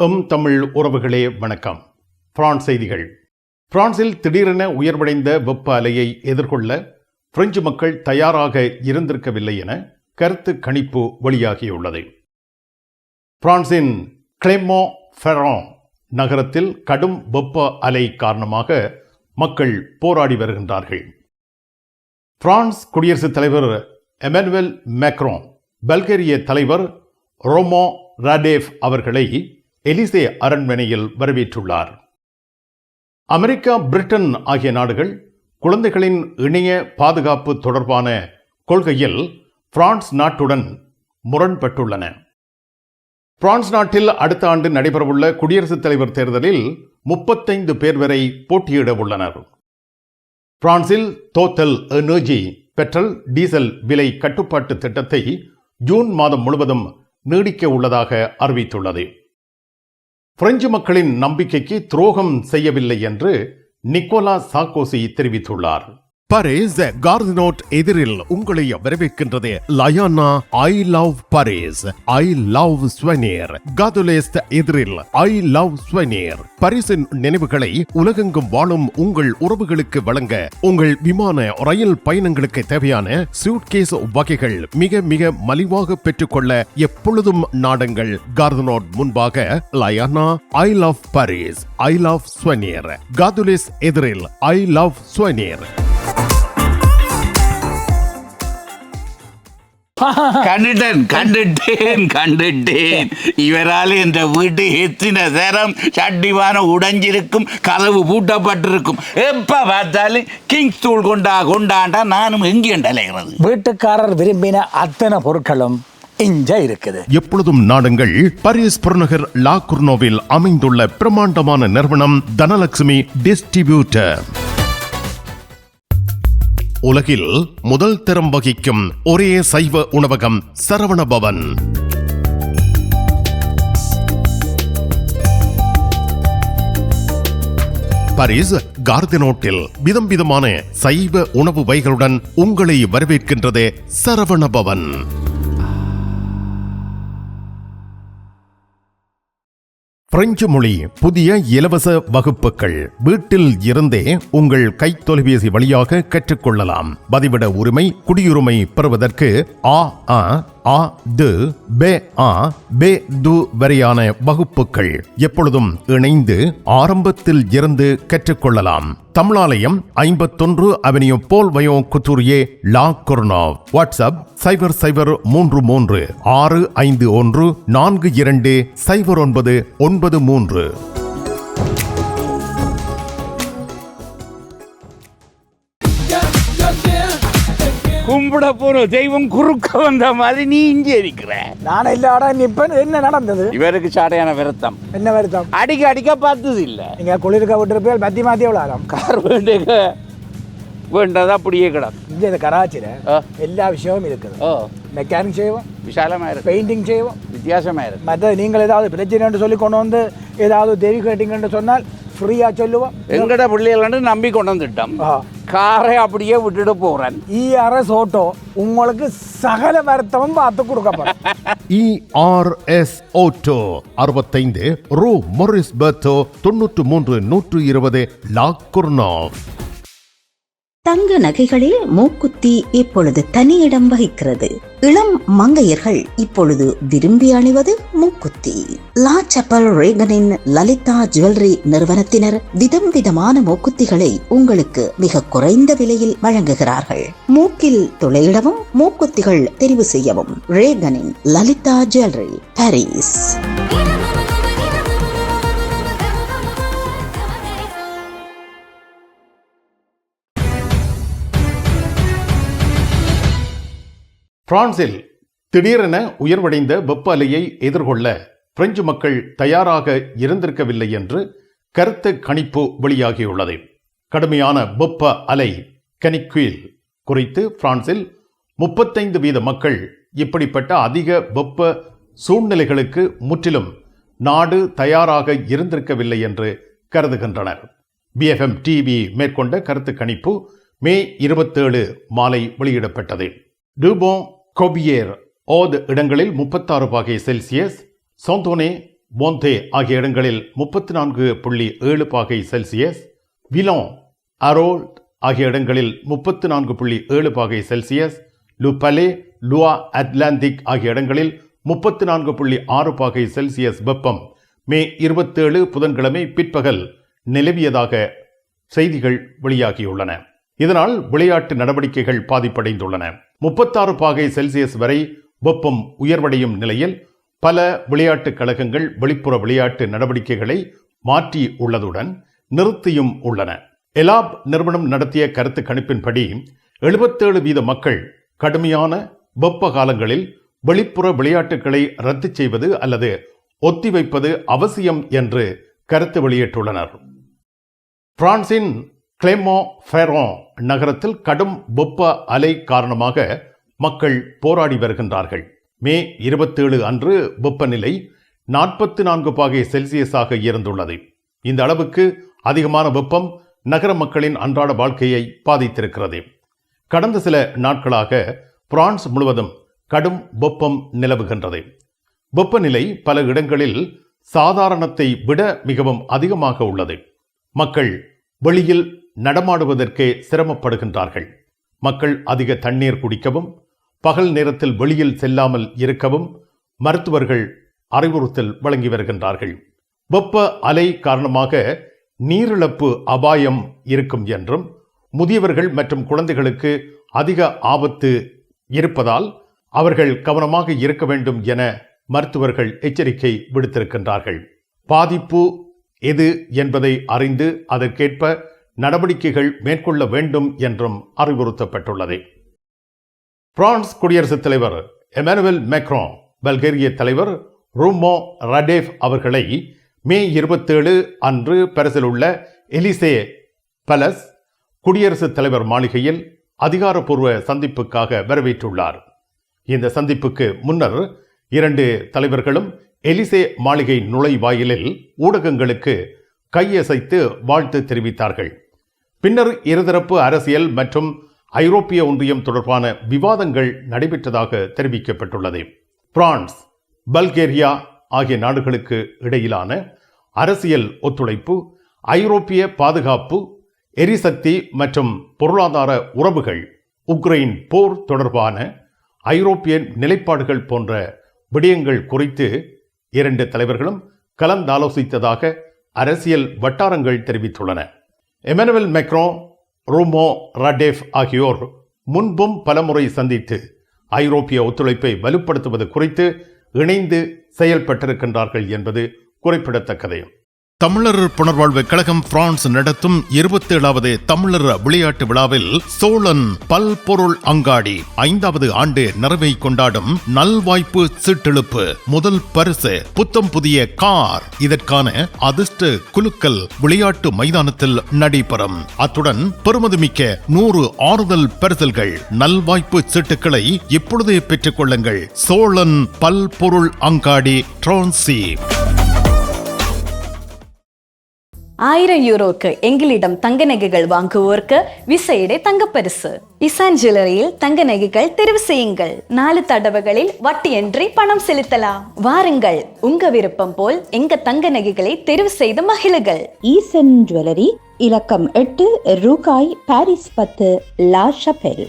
தமிழ் உறவுகளே வணக்கம். பிரான்ஸ் செய்திகள். பிரான்சில் திடீரென உயர்வடைந்த வெப்ப அலையை எதிர்கொள்ள பிரெஞ்சு மக்கள் தயாராக இருந்திருக்கவில்லை என கருத்து கணிப்பு வெளியாகியுள்ளது. பிரான்சின் கிளெமோ-ஃபெரான் நகரத்தில் கடும் வெப்ப அலை காரணமாக மக்கள் போராடி வருகின்றார்கள். பிரான்ஸ் குடியரசுத் தலைவர் எமனுவேல் மேக்ரோன் பல்கேரிய தலைவர் ரோமோ ராடேவ் அவர்களை எலிசே அரண்மனையில் வரவேற்றுள்ளார். அமெரிக்கா, பிரிட்டன் ஆகிய நாடுகள் குழந்தைகளின் இணைய பாதுகாப்பு தொடர்பான கொள்கையில் பிரான்ஸ் நாட்டுடன் முரண்பட்டுள்ளன. பிரான்ஸ் நாட்டில் அடுத்த ஆண்டு நடைபெறவுள்ள குடியரசுத் தலைவர் தேர்தலில் 35 பேர் வரை போட்டியிட உள்ளனர். பிரான்சில் டோட்டல் எனர்ஜி பெட்ரோல் டீசல் விலை கட்டுப்பாட்டு திட்டத்தை ஜூன் மாதம் முழுவதும் நீடிக்க உள்ளதாக அறிவித்துள்ளது. பிரெஞ்சு மக்களின் நம்பிக்கைக்கு துரோகம் செய்யவில்லை என்று நிக்கோலா சார்க்கோசி தெரிவித்துள்ளார். பாரிஸ் கார்தினோட் எதிரில் உங்களை வரவேற்கின்றது லயானா I love Paris, I love souvenir. Gare de l'Est எதிரில் ஐ லவ் ஸ்வெனிர். பாரிஸின் நினைவுகளை உலகெங்கும் வாழும் உங்கள் உறவுகளுக்கு வழங்க உங்கள் விமான ரயில் பயணங்களுக்கு தேவையான சூட்கேஸ் வகைகள் மிக மிக மலிவாக பெற்றுக்கொள்ள எப்பொழுதும் நாடுங்கள் கார்தினோட் முன்பாக. லயானா I love Paris, I love souvenir. Gare de l'Est எதிரில் ஐ லவ் ஸ்வெனிர். கண்டுட்டேன். இவரால் என்ற வீட்டு எத்தனை நேரம் சட்டிவான உடைஞ்சிருக்கும், கதவு பூட்டப்பட்டிருக்கும். எப்ப பார்த்தாலும் கிங்ஸ் தூள் கொண்டாண்டா நானும் எங்கேண்டலைகிறது. வீட்டுக்காரர் விரும்பின அத்தனை பொருட்களும் இங்க இருக்குது. எப்பொழுதும் நாடுங்கள் பாரிஸ் புறநகர் லா குர்னோவில் அமைந்துள்ள பிரமாண்டமான நிறுவனம் தனலட்சுமி டிஸ்ட்ரிபியூட்டர். உலகில் முதல் தரம் வகிக்கும் ஒரே சைவ உணவகம் சரவண பவன். பாரிஸ் கார்தினோட்டில் விதம் விதமான சைவ உணவு வகைகளுடன் உங்களை வரவேற்கின்றது சரவண பவன். பிரெஞ்சு மொழி புதிய இலவச வகுப்புகள் வீட்டில் இருந்தே உங்கள் கைத்தொலைபேசி வழியாக கற்றுக்கொள்ளலாம். பதிவிட உரிமை, குடியுரிமை பெறுவதற்கு வரையான வகுப்புகள் எப்பொழுதும் இணைந்து ஆரம்பத்தில் இருந்து கற்றுக்கொள்ளலாம். தமிழாலயம் 51 அவென்யூ போல் வயோ குத்தூரியே லா குர்னோவ். வாட்ஸ்அப் 0033 651 420993. கும்பிட போற தெய்வம் குறுக்க வந்த மாதிரி நீ இங்கே இருக்கிற. நான் இல்லாடா நிப்பன். என்ன நடந்தது? இவருக்கு சாடையான வருத்தம். என்ன வருத்தம்? அடிக்க பார்த்தது இல்ல. நீங்க குளிர்க்க விட்டுருப்பேன். மத்தி விளாடும். கார் வேண்டதா அப்படியே கிடக்கும். இங்க இந்த கராச்சியில எல்லா விஷயமும் இருக்குது. மெக்கானிக் செய்வோம், விசாலமா இருக்கு. பெயிண்டிங் செய்வோம், வித்தியாசமா இருக்கு. மற்ற நீங்கள் ஏதாவது பிரச்சனை சொல்லி கொண்டு வந்து ஏதாவது தேவி கேட்டிங்கன்னு சொன்னால் ஃப்ரீயா சொல்லுவோம். எங்கட பிள்ளைகள் நம்பி கொண்டு வந்துட்டோம். காரை அப்படியே விட்டுட்டு போறேன். ERS ஆட்டோ உங்களுக்கு சகல வருத்தமும் பார்த்து கொடுக்கப்படும். ERS ஆட்டோ 65 ரூ மொரிஸ் பெர்தோ 93 120 லா குர்னோவ். தங்க நகைகளில் மூக்குத்தி இப்பொழுது தனி இடம் வகிக்கிறது. இளம் மங்கையர்கள் இப்பொழுது விரும்பி அணிவது மூக்குத்தி. லா சப்பல் ரேகனின் லலிதா ஜுவல்லரி நிறுவனத்தினர் விதம் விதமான மூக்குத்திகளை உங்களுக்கு மிக குறைந்த விலையில் வழங்குகிறார்கள். மூக்கில் துளையிடவும் மூக்குத்திகள் தெரிவு செய்யவும் ரேகனின் லலிதா ஜுவல்லரி, பாரிஸ். பிரான்சில் திடீரென உயர்வடைந்த வெப்ப அலையை எதிர்கொள்ள பிரெஞ்சு மக்கள் தயாராக இருந்திருக்கவில்லை என்று கருத்து கணிப்பு வெளியாகியுள்ளது. கடுமையான வெப்ப அலை கனிக்வீல் குறித்து பிரான்சில் 35% மக்கள் இப்படிப்பட்ட அதிக வெப்ப சூழ்நிலைகளுக்கு முற்றிலும் நாடு தயாராக இருந்திருக்கவில்லை என்று கருதுகின்றனர். BFM TV மேற்கொண்ட கருத்து கணிப்பு மே 27 மாலை வெளியிடப்பட்டது. டூபோன் கோபியேர் ஓது இடங்களில் 36 பாகை செல்சியஸ், சோந்தோனே போந்தே ஆகிய இடங்களில் 34.7 பாகை செல்சியஸ், விலோன், அரோல்ட் ஆகிய இடங்களில் 34.7 பாகை செல்சியஸ், லுபலே, லுவா அட்லாண்டிக் ஆகிய இடங்களில் 34.6 பாகை செல்சியஸ் வெப்பம் மே 27 புதன்கிழமை பிற்பகல் நிலவியதாக செய்திகள் வெளியாகியுள்ளன. இதனால் விளையாட்டு நடவடிக்கைகள் பாதிப்படைந்துள்ளன. 36 பாகை செல்சியஸ் வரை வெப்பம் உயர்வடையும் நிலையில் பல விளையாட்டுக் கழகங்கள் வெளிப்புற விளையாட்டு நடவடிக்கைகளை மாற்றி உள்ளதுடன் நிறுத்தியும் உள்ளன. எலாப் நிறுவனம் நடத்திய கருத்து கணிப்பின்படி 77% மக்கள் கடுமையான வெப்ப காலங்களில் வெளிப்புற விளையாட்டுகளை ரத்து செய்வது அல்லது ஒத்திவைப்பது அவசியம் என்று கருத்து வெளியிட்டுள்ளனர். பிரான்சின் கிளேமோ ஃபெரோன் நகரத்தில் கடும் வெப்ப அலை காரணமாக மக்கள் போராடி வருகின்றார்கள். மே 27 அன்று வெப்பநிலை 44 பாகை செல்சியஸாக இருந்துள்ளது. இந்த அளவுக்கு அதிகமான வெப்பம் நகர மக்களின் அன்றாட வாழ்க்கையை பாதித்திருக்கிறது. கடந்த சில நாட்களாக பிரான்ஸ் முழுவதும் கடும் வெப்பம் நிலவுகின்றது. வெப்பநிலை பல இடங்களில் சாதாரணத்தை விட மிகவும் அதிகமாக உள்ளது. மக்கள் வெளியில் நடமாடுவதற்கே சிரமப்படுகின்றார்கள். மக்கள் அதிக தண்ணீர் குடிக்கவும் பகல் நேரத்தில் வெளியில் செல்லாமல் இருக்கவும் மருத்துவர்கள் அறிவுறுத்தல் வழங்கி வருகின்றார்கள். வெப்ப அலை காரணமாக நீரிழப்பு அபாயம் இருக்கும் என்றும் முதியவர்கள் மற்றும் குழந்தைகளுக்கு அதிக ஆபத்து இருப்பதால் அவர்கள் கவனமாக இருக்க வேண்டும் என மருத்துவர்கள் எச்சரிக்கை விடுத்திருக்கின்றார்கள். பாதிப்பு எது என்பதை அறிந்து அதற்கேற்ப நடவடிக்கைகள் மேற்கொள்ள வேண்டும் என்றும் அறிவுறுத்தப்பட்டுள்ளது. பிரான்ஸ் குடியரசுத் தலைவர் எமானுவேல் மேக்ரான் பல்கேரிய தலைவர் ரூமோ ரடேவ் அவர்களை மே 27 அன்று பாரிஸில் உள்ள எலிசே பேலஸ் குடியரசுத் தலைவர் மாளிகையில் அதிகாரப்பூர்வ சந்திப்புக்காக வரவேற்றுள்ளார். இந்த சந்திப்புக்கு முன்னர் 2 தலைவர்களும் எலிசே மாளிகை நுழைவாயிலில் ஊடகங்களுக்கு கையசைத்து வாழ்த்து தெரிவித்தார்கள். பின்னர் இருதரப்பு அரசியல் மற்றும் ஐரோப்பிய ஒன்றியம் தொடர்பான விவாதங்கள் நடைபெற்றதாக தெரிவிக்கப்பட்டுள்ளது. பிரான்ஸ், பல்கேரியா ஆகிய நாடுகளுக்கு இடையிலான அரசியல் ஒத்துழைப்பு, ஐரோப்பிய பாதுகாப்பு, எரிசக்தி மற்றும் பொருளாதார உறவுகள், உக்ரைன் போர் தொடர்பான ஐரோப்பிய நிலைப்பாடுகள் போன்ற விடயங்கள் குறித்து 2 தலைவர்களும் கலந்தாலோசித்ததாக அரசியல் வட்டாரங்கள் தெரிவித்துள்ளன. எமானுவேல் மேக்ரான், ரூமோ ரடேவ் ஆகியோர் முன்பும் பலமுறை சந்தித்து ஐரோப்பிய ஒத்துழைப்பை வலுப்படுத்துவது குறித்து இணைந்து செயல்பட்டிருக்கின்றார்கள் என்பது குறிப்பிடத்தக்கது. தமிழர் புனர்வாழ்வு கழகம் பிரான்ஸ் நடத்தும் 27வது தமிழர் விளையாட்டு விழாவில் சோழன் பல்பொருள் அங்காடி 5வது ஆண்டு நிறைவை கொண்டாடும் நல்வாய்ப்பு சீட்டெழுப்பு. முதல் பரிசு புத்தம் புதிய கார். இதற்கான அதிர்ஷ்ட குலுக்கல் விளையாட்டு மைதானத்தில் நடைபெறும். அத்துடன் பெறுமதிமிக்க 100 ஆறுதல் பரிசல்கள். நல்வாய்ப்பு சீட்டுக்களை இப்பொழுதே பெற்றுக் கொள்ளுங்கள். சோழன் பல்பொருள் அங்காடி, ட்ரான்சி. 1000 யூரோக்கு எங்களிடம் தங்க நகைகள் வாங்குவோருக்கு விசேட தங்கப்பரிசு. இசான் ஜுவல்லரியில் தங்க நகைகள் தெரிவு செய்யுங்கள். 4 தடவைகளில் வட்டியின்றி பணம் செலுத்தலாம். வாருங்கள், உங்க விருப்பம் போல் எங்க தங்க நகைகளை தெரிவு செய்து மகிழுங்கள். ஈசன் ஜுவல்லரி, இலக்கம் 8, ரூகாய், பாரிஸ் 10, லா ஷபெல்.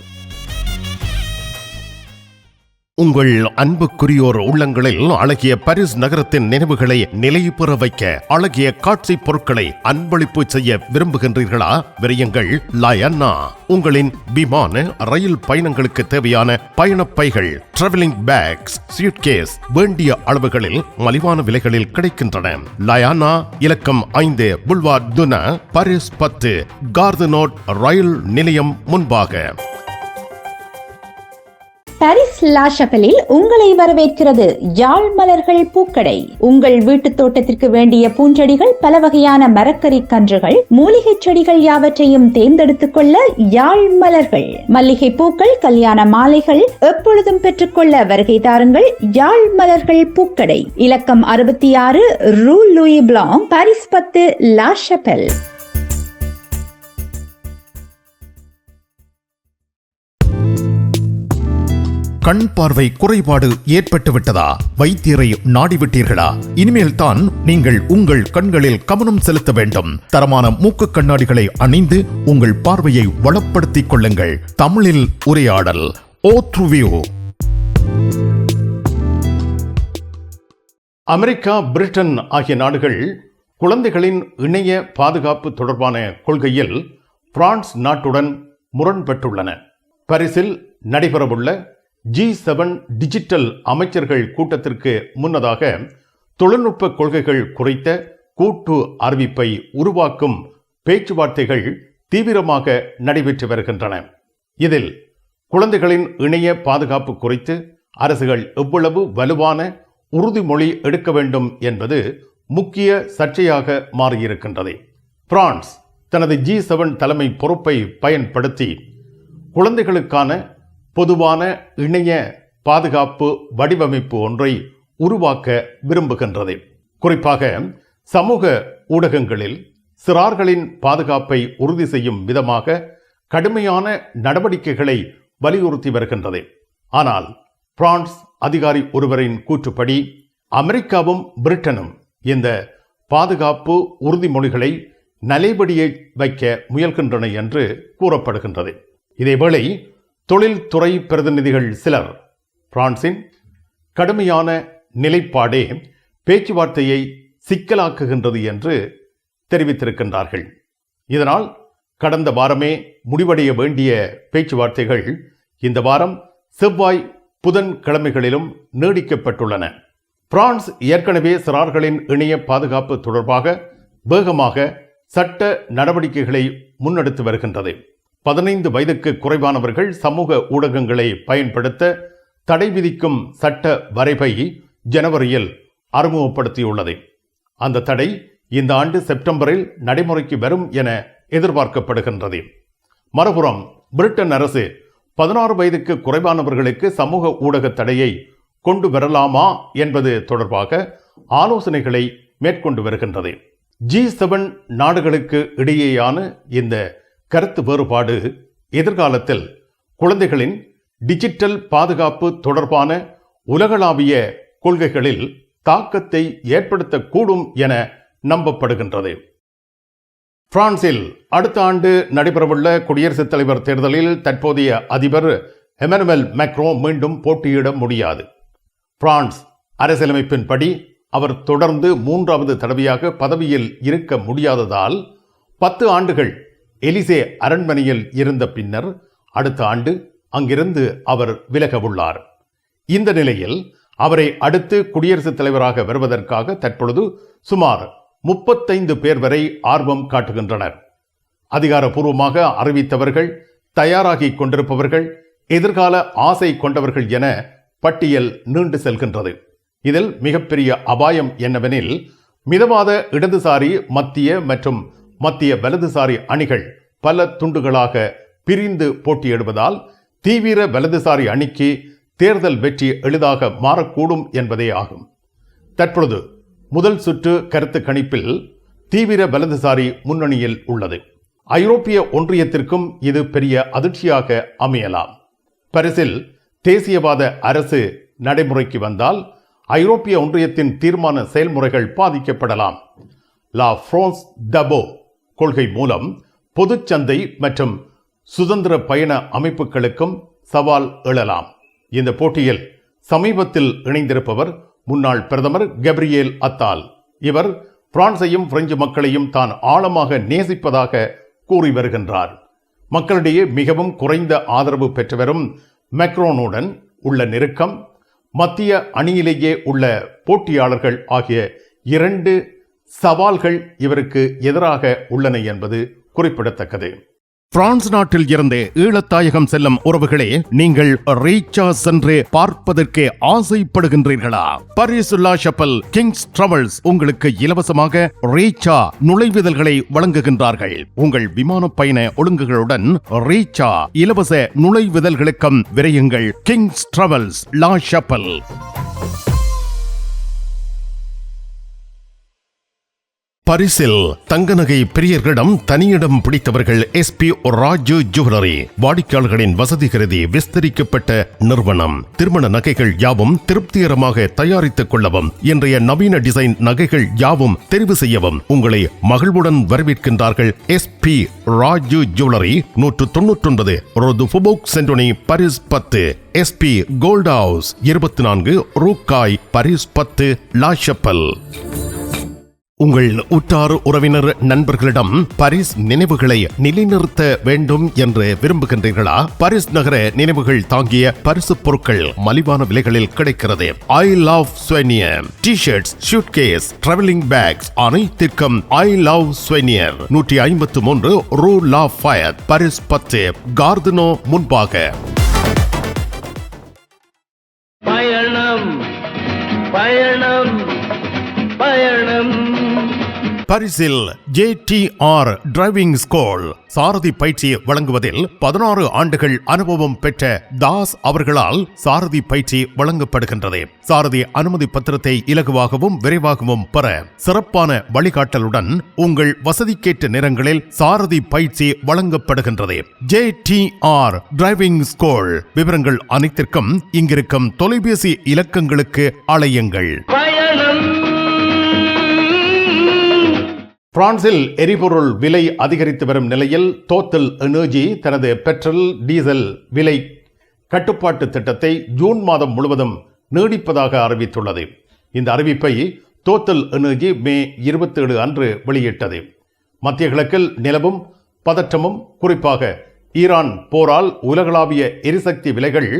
உங்கள் அன்புக்குரியோர் உள்ளங்களில் அழகிய பாரிஸ் நகரத்தின் நினைவுகளை நிலைபெற வைக்க அழகிய காட்சி பொருட்களை அன்பளிப்பு செய்ய விரும்புகின்றீர்களா? விரையுங்கள் லயன்னா. உங்களின் விமான, ரயில் பயணங்களுக்கு தேவையான பயணப்பைகள், டிராவலிங் பேக்ஸ், சூட்கேஸ் வேண்டிய அளவுகளில் மலிவான விலைகளில் கிடைக்கின்றன. லயானா, இலக்கம் 5, புல்வார் துனா, பாரிஸ் 10, கார்தனோட் ரயில் நிலையம் முன்பாக. பாரிஸ் லா ஷபெலில் உங்களை வரவேற்கிறது யாழ் மலர்கள் பூக்கடை. உங்கள் வீட்டு தோட்டத்திற்கு வேண்டிய பூஞ்செடிகள், பல வகையான மரக்கறி கன்றுகள், மூலிகை செடிகள் யாவற்றையும் தேர்ந்தெடுத்துக் கொள்ள யாழ் மலர்கள். மல்லிகை பூக்கள், கல்யாண மாலைகள் எப்பொழுதும் பெற்றுக்கொள்ள வருகை தாருங்கள். யாழ் மலர்கள் பூக்கடை, இலக்கம் 66, Rue Louis Blanc, Paris 10, La Chapelle. கண் பார்வை குறைபாடு ஏற்பட்டு விட்டதா? வைத்தியரை நாடிவிட்டீர்களா? இனிமேல் தான் நீங்கள் உங்கள் கண்களில் கவனம் செலுத்த வேண்டும். தரமான மூக்கு கண்ணாடிகளை அணிந்து உங்கள் பார்வையை வளப்படுத்திக் கொள்ளுங்கள். தமிழில் உரையாடல் ஓத்ருவியூ. அமெரிக்கா, பிரிட்டன் ஆகிய நாடுகள் குழந்தைகளின் இணைய பாதுகாப்பு தொடர்பான கொள்கையில் பிரான்ஸ் நாட்டுடன் முரண்பட்டுள்ளன. பாரிஸில் நடைபெறவுள்ள G7 டிஜிட்டல் அமைச்சர்கள் கூட்டத்திற்கு முன்னதாக தொழில்நுட்ப கொள்கைகள் குறித்த கூட்டு அறிவிப்பை உருவாக்கும் பேச்சுவார்த்தைகள் தீவிரமாக நடைபெற்று வருகின்றன. இதில் குழந்தைகளின் இணைய பாதுகாப்பு குறித்து அரசுகள் எவ்வளவு வலுவான உறுதிமொழி எடுக்க வேண்டும் என்பது முக்கிய சர்ச்சையாக மாறியிருக்கின்றது. பிரான்ஸ் தனது G7 தலைமை பொறுப்பை பயன்படுத்தி குழந்தைகளுக்கான பொதுவான இணைய பாதுகாப்பு வடிவமைப்பு ஒன்றை உருவாக்க விரும்புகின்றது. குறிப்பாக சமூக ஊடகங்களில் சிறார்களின் பாதுகாப்பை உறுதி செய்யும் விதமாக கடுமையான நடவடிக்கைகளை வலியுறுத்தி வருகின்றது. ஆனால் பிரான்ஸ் அதிகாரி ஒருவரின் கூற்றுப்படி அமெரிக்காவும் பிரிட்டனும் இந்த பாதுகாப்பு உறுதிமொழிகளை நலைபடியை வைக்க முயல்கின்றன என்று கூறப்படுகின்றது. இதேவேளை தொழில்துறை பிரதிநிதிகள் சிலர் பிரான்சின் கடுமையான நிலைப்பாடே பேச்சுவார்த்தையை சிக்கலாக்குகின்றது என்று தெரிவித்திருக்கின்றார்கள். இதனால் கடந்த வாரமே முடிவடைய வேண்டிய பேச்சுவார்த்தைகள் இந்த வாரம் செவ்வாய், புதன் கிழமைகளிலும் நீடிக்கப்பட்டுள்ளன. பிரான்ஸ் ஏற்கனவே சிறார்களின் இணைய பாதுகாப்பு தொடர்பாக வேகமாக சட்ட நடவடிக்கைகளை முன்னெடுத்து வருகின்றது. 15 வயதுக்கு குறைவானவர்கள் சமூக ஊடகங்களை பயன்படுத்த தடை விதிக்கும் சட்ட வரைவை ஜனவரியில் அறிமுகப்படுத்தியுள்ளது. அந்த தடை இந்த ஆண்டு செப்டம்பரில் நடைமுறைக்கு வரும் என எதிர்பார்க்கப்படுகின்றது. மறுபுறம் பிரிட்டன் அரசு 16 வயதுக்கு குறைவானவர்களுக்கு சமூக ஊடக தடையை கொண்டு வரலாமா என்பது தொடர்பாக ஆலோசனைகளை மேற்கொண்டு வருகின்றது. G7 நாடுகளுக்கு இடையேயான இந்த கருத்து வேறுபாடு எதிர்காலத்தில் குழந்தைகளின் டிஜிட்டல் பாதுகாப்பு தொடர்பான உலகளாவிய கொள்கைகளில் தாக்கத்தை ஏற்படுத்தக்கூடும் என நம்பப்படுகின்றது. பிரான்சில் அடுத்த ஆண்டு நடைபெறவுள்ள குடியரசுத் தலைவர் தேர்தலில் தற்போதைய அதிபர் எமனுவல் மேக்ரோ மீண்டும் போட்டியிட முடியாது. பிரான்ஸ் அரசியலமைப்பின்படி அவர் தொடர்ந்து 3வது தடவையாக பதவியில் இருக்க முடியாததால் 10 ஆண்டுகள் எலிசே அரண்மனையில் இருந்த பின்னர் அடுத்த ஆண்டு அங்கிருந்து அவர் விலக உள்ளார். இந்த நிலையில் அவரை அடுத்து குடியரசுத் தலைவராக வருவதற்காக தற்பொழுது சுமார் 35 பேர் வரை ஆர்வம் காட்டுகின்றனர். அதிகாரப்பூர்வமாக அறிவித்தவர்கள், தயாராகி கொண்டிருப்பவர்கள், எதிர்கால ஆசை கொண்டவர்கள் என பட்டியல் நீண்டு செல்கின்றது. இதில் மிகப்பெரிய அபாயம் என்னவெனில், மிதவாத இடதுசாரி, மத்திய மற்றும் மத்திய வலதுசாரி அணிகள் பல துண்டுகளாக பிரிந்து போட்டியிடுவதால் தீவிர வலதுசாரி அணிக்கு தேர்தல் வெற்றி எளிதாக மாறக்கூடும் என்பதே ஆகும். தற்பொழுது முதல் சுற்று கருத்து கணிப்பில் தீவிர வலதுசாரி முன்னணியில் உள்ளது. ஐரோப்பிய ஒன்றியத்திற்கும் இது பெரிய அதிர்ச்சியாக அமையலாம். பாரிஸில் தேசியவாத அரசு நடைமுறைக்கு வந்தால் ஐரோப்பிய ஒன்றியத்தின் தீர்மான செயல்முறைகள் பாதிக்கப்படலாம். லா பிரான்ஸ் டபோ கொள்கை மூலம் பொதுச்சந்தை மற்றும் சுதந்திர பயண அமைப்புகளுக்கும் சவால் எழலாம். இந்த போட்டியில் சமீபத்தில் இணைந்திருப்பவர் முன்னாள் பிரதமர் கேப்ரியல் அத்தால். இவர் பிரான்சையும் பிரெஞ்சு மக்களையும் தான் ஆழமாக நேசிப்பதாக கூறி வருகின்றார். மக்களிடையே மிகவும் குறைந்த ஆதரவு பெற்று வரும் மேக்ரோனுடன் உள்ள நெருக்கம், மத்திய அணியிலேயே உள்ள போட்டியாளர்கள் ஆகிய 2 சவால்கள் இவருக்கு எதிராக உள்ளன என்பது குறிப்பிடத்தக்கது. பிரான்ஸ் நாட்டில் இருந்து ஈழத்தாயகம் செல்லும் உறவுகளே, நீங்கள் ரீச்சா சென்று பார்ப்பதற்கு ஆசைப்படுகின்றீர்களா? பாரிஸ் லா ஷப்பல் கிங்ஸ் டிராவல்ஸ் உங்களுக்கு இலவசமாக ரீச்சா நுழைவுதல்களை வழங்குகின்றார்கள். உங்கள் விமான பயண ஒழுங்குகளுடன் ரீச்சா இலவச நுழைவுதல்களுக்கும் விரையுங்கள். கிங்ஸ் டிராவல்ஸ் லா ஷப்பல். பரிசில் தங்க நகை பிரியர்களிடம் தனியிடம் பிடித்தவர்கள் SP ராஜு ஜுவல்லரி. வாடிக்கையாளர்களின் வசதி கருதி விஸ்தரிக்கப்பட்ட நிறுவனம். திருமண நகைகள் யாவும் திருப்திகரமாக தயாரித்துக் கொள்ளவும், இன்றைய நவீன டிசைன் நகைகள் யாவும் தெரிவு செய்யவும் உங்களை மகிழ்வுடன் வரவேற்கின்றார்கள் SP Raju jewellery. 199 rue du Faubourg Saint-Denis, Paris 10. SP gold house 24 rue Cail, Paris 10, La Chapelle. உங்கள் உற்றார் உறவினர் நண்பர்களிடம் பாரிஸ் நினைவுகளை நிலைநிறுத்த வேண்டும் என்று விரும்புகின்றீர்களா? பாரிஸ் நகர நினைவுகள் தாங்கிய பரிசு பொருட்கள் மலிவான விலைகளில் கிடைக்கிறது. I love souvenir T-shirts, suitcase, travelling packs அனைத்திற்கும் ஐ லவ் ஸ்வெனியர். 153 ரூ லா ஃபயத், பாரிஸ் 10, கார்தனோ முன்பாக. பயணம் பயணம் பயணம். பரிசில் JTR டிரைவிங் ஸ்கூல் சாரதி பயிற்சி வழங்குவதில் 16 ஆண்டுகள் அனுபவம் பெற்ற தாஸ் அவர்களால் சாரதி பயிற்சி வழங்கப்படுகின்றது. சாரதி அனுமதி பத்திரத்தை இலகுவாகவும் விரைவாகவும் பெற சிறப்பான வழிகாட்டலுடன் உங்கள் வசதிக்கேற்ற நேரங்களில் சாரதி பயிற்சி வழங்கப்படுகின்றது. JTR driving school. விவரங்கள் அனைத்திற்கும் இங்கிருக்கும் தொலைபேசி இலக்கங்களுக்கு அழையுங்கள். பிரான்சில் எரிபொருள் விலை அதிகரித்து வரும் நிலையில் டோட்டல் எனர்ஜி தனது பெட்ரோல் டீசல் விலை கட்டுப்பாட்டு திட்டத்தை ஜூன் மாதம் முழுவதும் நீடிப்பதாக அறிவித்துள்ளது. இந்த அறிவிப்பை டோட்டல் எனர்ஜி மே 27 அன்று வெளியிட்டது. மத்திய கிழக்கில் நிலவும் பதற்றமும், குறிப்பாக ஈரான் போரால் உலகளாவிய எரிசக்தி விலைகள்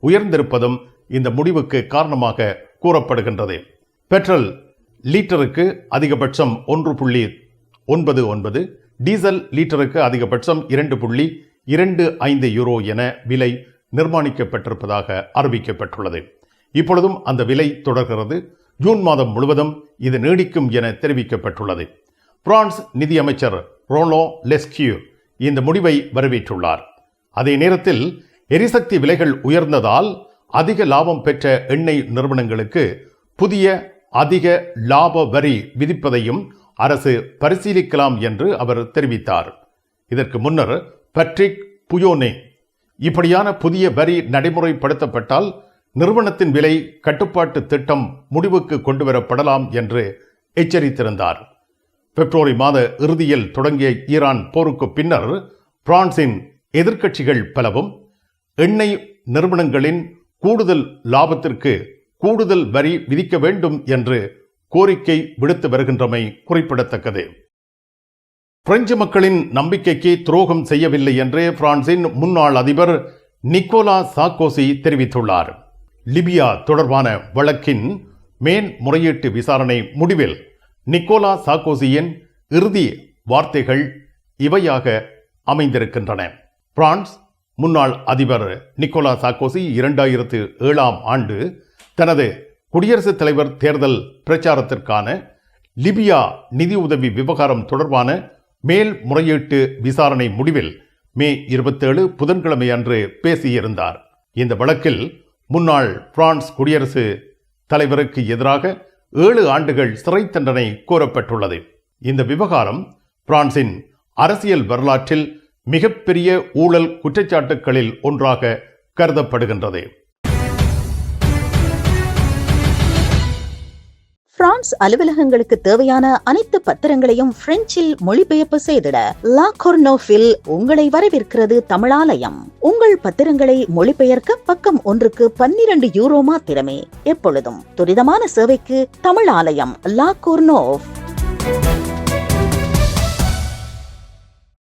உயர்ந்திருப்பதும் இந்த முடிவுக்கு காரணமாக கூறப்படுகின்றது. பெட்ரோல் லீட்டருக்கு அதிகபட்சம் 1.99, டீசல் லீட்டருக்கு அதிகபட்சம் 2.25 யூரோ என விலை நிர்மாணிக்கப்பட்டிருப்பதாக அறிவிக்கப்பட்டுள்ளது. இப்பொழுதும் அந்த விலை தொடர்கிறது. ஜூன் மாதம் முழுவதும் இது நீடிக்கும் என தெரிவிக்கப்பட்டுள்ளது. பிரான்ஸ் நிதியமைச்சர் ரோலோ லெஸ்கியூ இந்த முடிவை வரவேற்றுள்ளார். அதே நேரத்தில் எரிசக்தி விலைகள் உயர்ந்ததால் அதிக லாபம் பெற்ற எண்ணெய் நிறுவனங்களுக்கு புதிய அதிக லாப வரி விதிப்பதையும் அரசு பரிசீலிக்கலாம் என்று அவர் தெரிவித்தார். இதற்கு முன்னர் பட்ரிக் புயோனே இப்படியான புதிய வரி நடைமுறைப்படுத்தப்பட்டால் நிறுவனத்தின் விலை கட்டுப்பாட்டு திட்டம் முடிவுக்கு கொண்டுவரப்படலாம் என்று எச்சரித்திருந்தார். பிப்ரவரி மாத இறுதியில் தொடங்கிய ஈரான் போருக்கு பின்னர் பிரான்சின் எதிர்க்கட்சிகள் பலவும் எண்ணெய் நிறுவனங்களின் கூடுதல் லாபத்திற்கு கூடுதல் வரி விதிக்க வேண்டும் என்று கோரிக்கை விடுத்து வருகின்றமை குறிப்பிடத்தக்கது. பிரெஞ்சு மக்களின் நம்பிக்கைக்கு துரோகம் செய்யவில்லை என்று பிரான்சின் முன்னாள் அதிபர் நிக்கோலா சார்க்கோசி தெரிவித்துள்ளார். லிபியா தொடர்பான வழக்கின் மேன்முறையீட்டு விசாரணை முடிவில் நிக்கோலா சார்க்கோசியின் இறுதி வார்த்தைகள் இவையாக அமைந்திருக்கின்றன. பிரான்ஸ் முன்னாள் அதிபர் நிக்கோலா சார்க்கோசி 2007ஆம் ஆண்டு தனது குடியரசுத் தலைவர் தேர்தல் பிரச்சாரத்திற்கான லிபியா நிதி உதவி விவகாரம் தொடர்பான மேல்முறையீட்டு விசாரணை முடிவில் மே 27 புதன்கிழமை அன்று பேசியிருந்தார். இந்த வழக்கில் முன்னாள் பிரான்ஸ் குடியரசு தலைவருக்கு எதிராக 7 ஆண்டுகள் சிறை தண்டனை கோரப்பட்டுள்ளது. இந்த விவகாரம் பிரான்சின் அரசியல் வரலாற்றில் மிகப்பெரிய ஊழல் குற்றச்சாட்டுகளில் ஒன்றாக கருதப்படுகின்றது. பிரான்ஸ் அலுவலகங்களுக்கு தேவையான அனைத்து பத்திரங்களையும் பிரெஞ்சில் மொழிபெயர்ப்பு செய்திட லா கொர்னோஃபில் உங்களை வரவேற்கிறது தமிழாலயம். உங்கள் பத்திரங்களை மொழிபெயர்க்க பக்கம் ஒன்றுக்கு 12 யூரோ மாத்திரமே. எப்பொழுதும் துரிதமான சேவைக்கு தமிழாலயம், லா கொர்னோஃப்.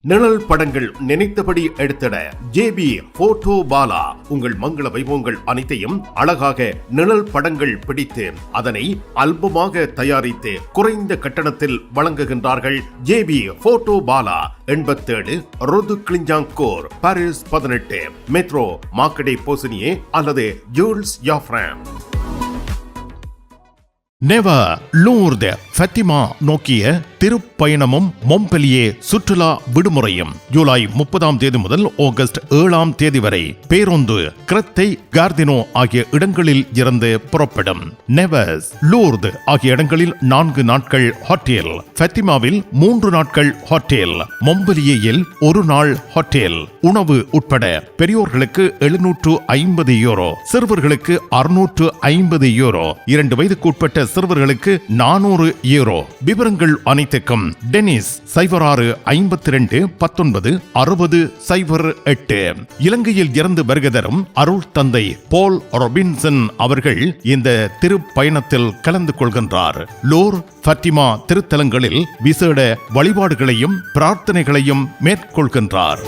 நிழல் படங்கள் நினைத்தபடி எடுத்திட JB போட்டோ பாலா. உங்கள் மங்கள வைபவங்கள் அனைத்தையும் அழகாக நிழல் படங்கள் பிடித்து அதனை ஆல்பமாக தயாரித்து குறைந்த கட்டணத்தில் வழங்குகின்றார்கள். JB photo Bala. 87 rue du Clignancourt, Paris 18, metro Marcadet Poissonniers அல்லது Jules Joffrin. Nevers Lourdes Fatima நோக்கிய திருப்பயணமும் மொம்பெலியே சுற்றுலா விடுமுறையும் ஜூலை 30 முதல் ஆகஸ்ட் 7 வரை பேருந்து கிரெத்தை கார்தினோ ஆகிய இடங்களில் இருந்து புறப்படும். நெவஸ், லூர்து ஆகிய இடங்களில் 4 நாட்கள் ஹோட்டல், ஃபத்திமாவில் 3 நாட்கள் ஹோட்டல், மொம்பெலியேயில் 1 நாள் ஹோட்டல். உணவு உட்பட பெரியோர்களுக்கு 750 யூரோ, சிறுவர்களுக்கு 650 யூரோ, 2 வயதுக்கு உட்பட்ட சிறுவர்களுக்கு 400 யூரோ. விவரங்கள் அனைத்துக்கும் டெனிஸ் 06 52 19 60 08. இலங்கையில் இருந்து வருகை தரும் அருள் தந்தை போல் ரொபின்சன் அவர்கள் இந்த திருப்பயணத்தில் கலந்து கொள்கின்றார். லூர், ஃபத்திமா திருத்தலங்களில் விசேட வழிபாடுகளையும் பிரார்த்தனைகளையும் மேற்கொள்கின்றார்.